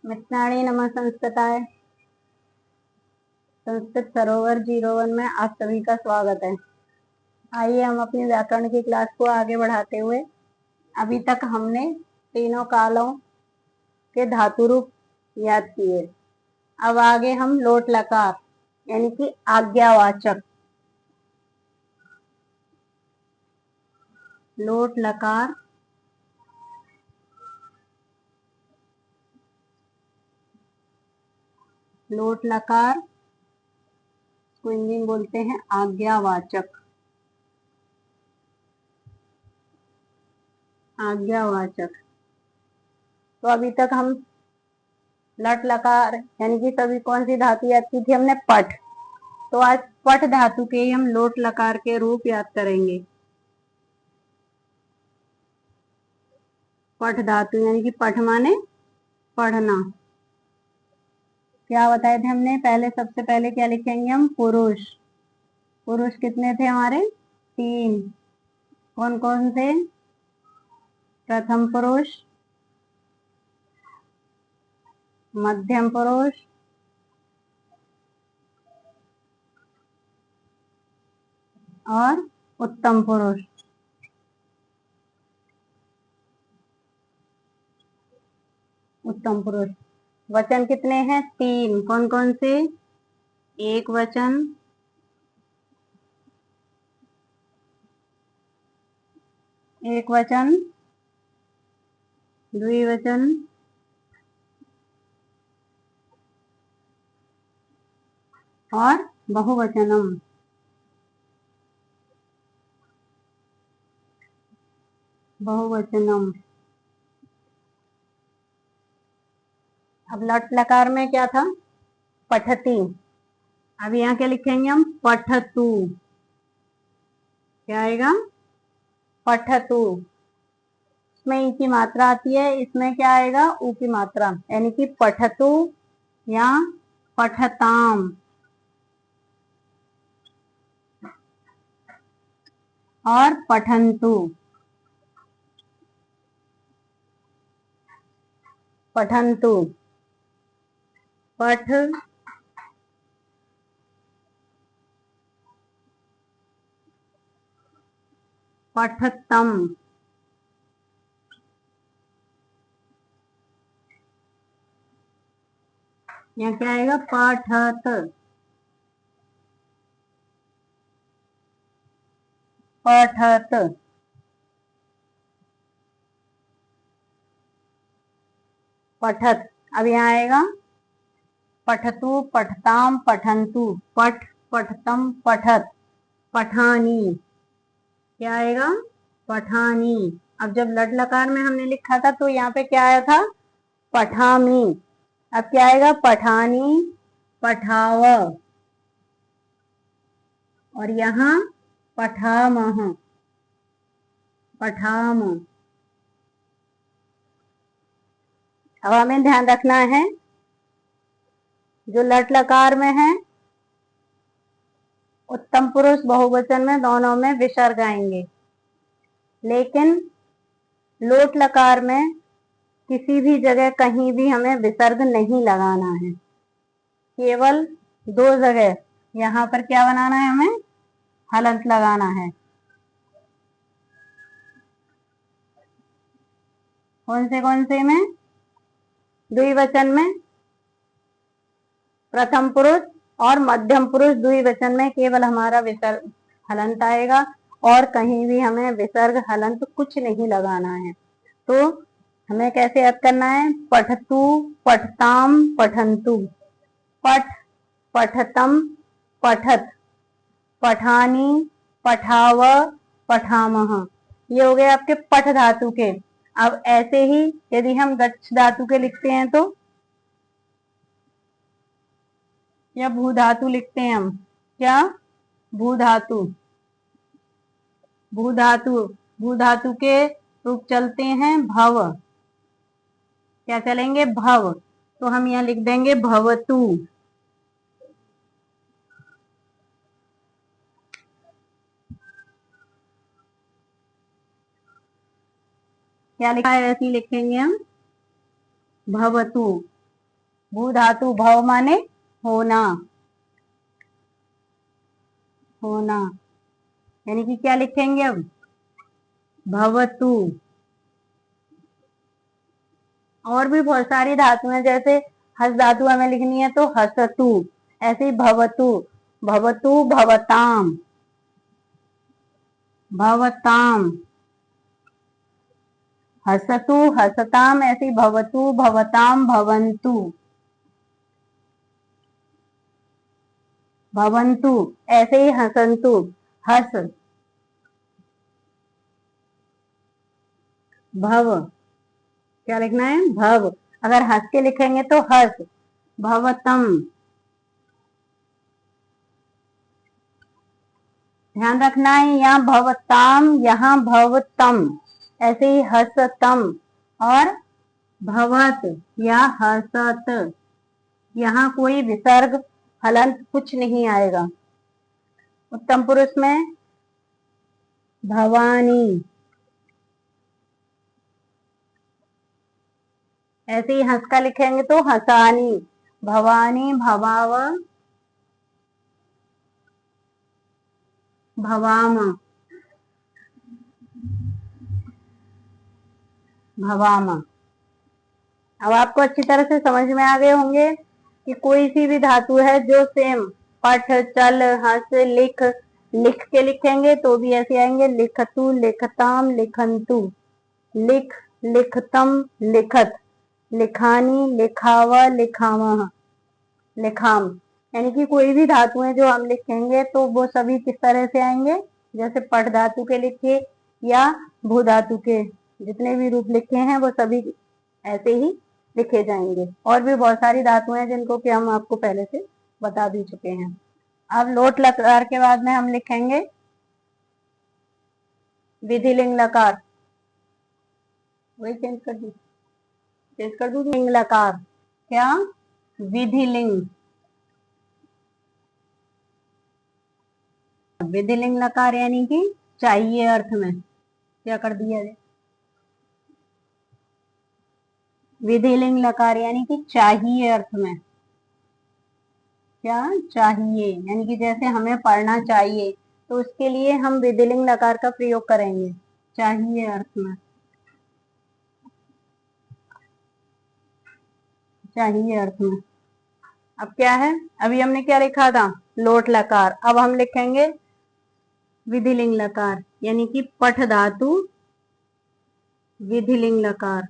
मित्राणि नमः संस्कृताय। संस्कृत सरोवर 01 में आप सभी का स्वागत है। आइए हम अपनी व्याकरण की क्लास को आगे बढ़ाते हुए अभी तक हमने तीनों कालों के धातु रूप याद किए। अब आगे हम लोट लकार यानी कि आज्ञावाचक लोट लकार लोट लकार को हिंदी में बोलते हैं आज्ञावाचक। आज्ञावाचक तो अभी तक हम लट लकार यानी कि सभी कौन सी धातु याद की थी हमने? पठ। तो आज पठ धातु के ही हम लोट लकार के रूप याद करेंगे। पठ धातु यानी कि पठ माने पढ़ना। क्या बताए थे हमने? पहले सबसे पहले क्या लिखेंगे हम? पुरुष। पुरुष कितने थे हमारे? 3। कौन कौन से? प्रथम पुरुष, मध्यम पुरुष, और उत्तम पुरुष। उत्तम पुरुष। वचन कितने हैं? 3। कौन कौन से? एक वचन, एक वचन, द्विवचन और बहुवचनम। बहुवचनम। अब लट लकार में क्या था? पठती। अब यहाँ क्या लिखेंगे हम? पठतु। क्या आएगा? पठतु। इसमें ई की मात्रा आती है, इसमें क्या आएगा? ऊ की मात्रा, यानी कि पठतु या पठताम और पठंतु। पठंतु। पठ, पठतम। यहाँ क्या आएगा? पठत। पठत। पठत। अब यहाँ आएगा पठतु, पठताम, पठंतु। पठ, पठतम, पठत। पठानी। क्या आएगा? पठानी। अब जब लट लकार में हमने लिखा था तो यहाँ पे क्या आया था? पठामी। अब क्या आएगा? पठानी, पठाव, और यहाँ पठामह, पठाम। अब हमें ध्यान रखना है जो लट लकार में है उत्तम पुरुष बहुवचन में दोनों में विसर्ग आएंगे, लेकिन लोट लकार में किसी भी जगह कहीं भी हमें विसर्ग नहीं लगाना है। केवल 2 जगह यहाँ पर क्या बनाना है? हमें हलंत लगाना है। कौन से में? द्विवचन में प्रथम पुरुष और मध्यम पुरुष द्विवचन में केवल हमारा विसर्ग हलंत आएगा, और कहीं भी हमें विसर्ग हलंत कुछ नहीं लगाना है। तो हमें कैसे याद करना है? पठतु, पठताम, पठंतु। पठ, पठतम, पठत। पठानी, पठाव, पठामह। ये हो गए आपके पठ धातु के। अब ऐसे ही यदि हम गच्छ धातु के लिखते हैं तो, या भू धातु लिखते हैं हम। क्या? भू धातु। भू धातु। भू धातु के रूप चलते हैं भव। क्या चलेंगे? भव। तो हम यहाँ लिख देंगे भवतु। क्या लिखा है? ऐसे ही लिखेंगे हम, भवतु। भू धातु भव माने होना, होना, यानी कि क्या लिखेंगे अब, भवतु। और भी बहुत सारी धातु हैं, जैसे हस धातु हमें लिखनी है तो हसतु, ऐसे ही भवतु, भवतु भवताम, भवताम, हसतु हसताम, ऐसे ही भवतु भवताम भवन्तु, भवन्तु, ऐसे ही हसन्तु, हस, भव, क्या लिखना है, भव। अगर हंस के लिखेंगे तो हस, भवतम। ध्यान रखना है, यहाँ भवताम, यहाँ भवतम, ऐसे ही हसतम और भवत या हसत, यहाँ कोई विसर्ग हलंत कुछ नहीं आएगा। उत्तम पुरुष में भवानी, ऐसे ही हंस का लिखेंगे तो हसानी, भवानी भवाव भवाम, भवाम। अब आपको अच्छी तरह से समझ में आ गए होंगे कि कोई सी भी धातु है जो सेम पठ चल हंस लिख, लिख के लिखेंगे तो भी ऐसे आएंगे, लिखतु लिखताम लिखंतु, लिख लिखतम लिखत, लिखानी लिखाव लिखावह, लिखाम। यानी कि कोई भी धातुएं जो हम लिखेंगे तो वो सभी किस तरह से आएंगे, जैसे पठ धातु के लिखे या भू धातु के जितने भी रूप लिखे हैं वो सभी ऐसे ही लिखे जाएंगे। और भी बहुत सारी धातुएं हैं जिनको कि हम आपको पहले से बता भी चुके हैं। अब लोट लकार के बाद में हम लिखेंगे विधिलिंग लकार, वही चेंज कर दी, चेंज कर दूं लिंग लकार, क्या, विधिलिंग, विधिलिंग लकार यानी कि चाहिए अर्थ में, क्या कर दिया है, विधिलिंग लकार यानी कि चाहिए अर्थ में, क्या चाहिए, यानी कि जैसे हमें पढ़ना चाहिए तो उसके लिए हम विधिलिंग लकार का प्रयोग करेंगे, चाहिए अर्थ में, चाहिए अर्थ में। अब क्या है, अभी हमने क्या लिखा था, लोट लकार, अब हम लिखेंगे विधिलिंग लकार यानी कि पठ धातु विधिलिंग लकार,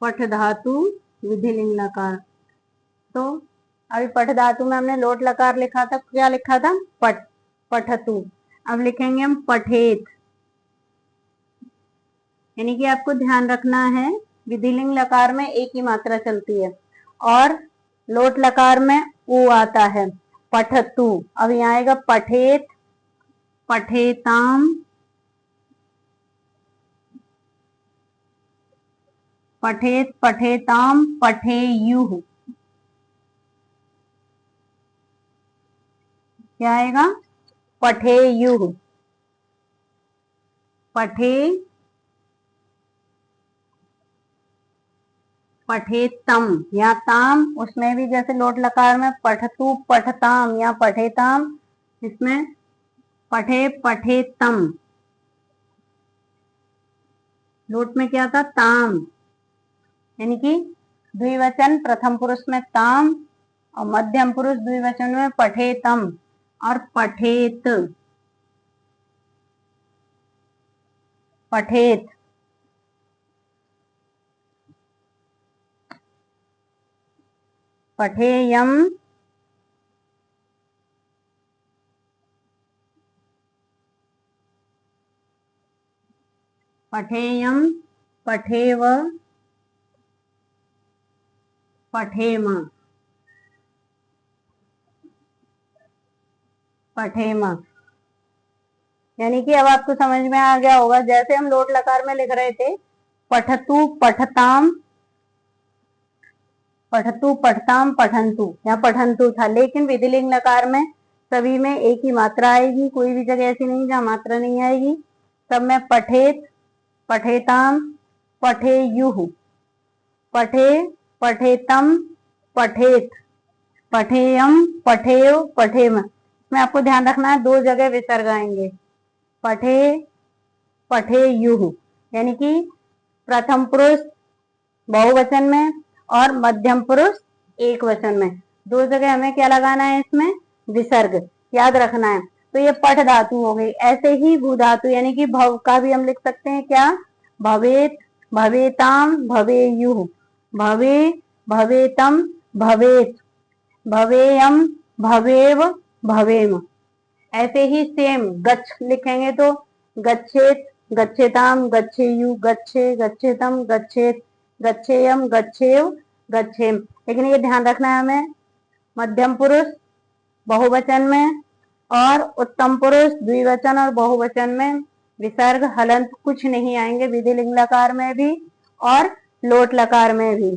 पठ धातु विधिलिंग लकार। तो अभी पठ धातु में हमने लोट लकार लिखा था, क्या लिखा था, पठ, पठतु। अब लिखेंगे हम पठेत, यानी कि आपको ध्यान रखना है विधिलिंग लकार में एक ही मात्रा चलती है और लोट लकार में ऊ आता है, पठतु। अब यहाँ आएगा पठेत, पठेताम, पठेत पठेताम पठेयुः, क्या आएगा, पठेयुः, पठे, पठेतम, या ताम, उसमें भी जैसे लोट लकार में पठतु पठताम या पठेताम, इसमें पठे पठेतम, लोट में क्या था, ताम, यानी कि द्विवचन प्रथम पुरुष में ताम और मध्यम पुरुष द्विवचन में पठेतम और पठेत, पठेत, पठेयम, पठेयम, पठेव, पठेम, पठेम। यानी कि अब आपको समझ में आ गया होगा, जैसे हम लोट लकार में लिख रहे थे पठतु पठताम, पठतु पठताम पठंतु या पठंतु था, लेकिन विधिलिंग लकार में सभी में एक ही मात्रा आएगी, कोई भी जगह ऐसी नहीं जहाँ मात्रा नहीं आएगी, सब में पठेत, पठेताम, पठेयुः, पठे पठेतम, पठेत, पठेयम, पठेय, पठेम। इसमें आपको ध्यान रखना है 2 जगह विसर्ग आएंगे, पठे, पठेयुः, यानी कि प्रथम पुरुष बहुवचन में और मध्यम पुरुष एक वचन में, 2 जगह हमें क्या लगाना है, इसमें विसर्ग, याद रखना है। तो ये पठ धातु हो गई। ऐसे ही भू धातु यानी कि भव का भी हम लिख सकते हैं क्या, भवेत, भवेताम, भवेयुः, भवे, भवेतम, भवेत, भवेयम, भवेव, भवेम। ऐसे ही सेम गच्छ लिखेंगे तो गच्छेत, गच्छेताम, गच्छेयु, गच्छे, गच्छेतम, गच्छेत, गच्छेयम, गच्छेव, गच्छेम। लेकिन ये ध्यान रखना है हमें मध्यम पुरुष बहुवचन में और उत्तम पुरुष द्विवचन और बहुवचन में विसर्ग हलंत कुछ नहीं आएंगे, विधिलिंग लकार में भी और लोट लकार में भी।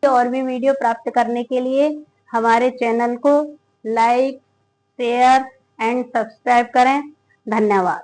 और भी वीडियो प्राप्त करने के लिए हमारे चैनल को लाइक, शेयर एंड सब्सक्राइब करें। धन्यवाद।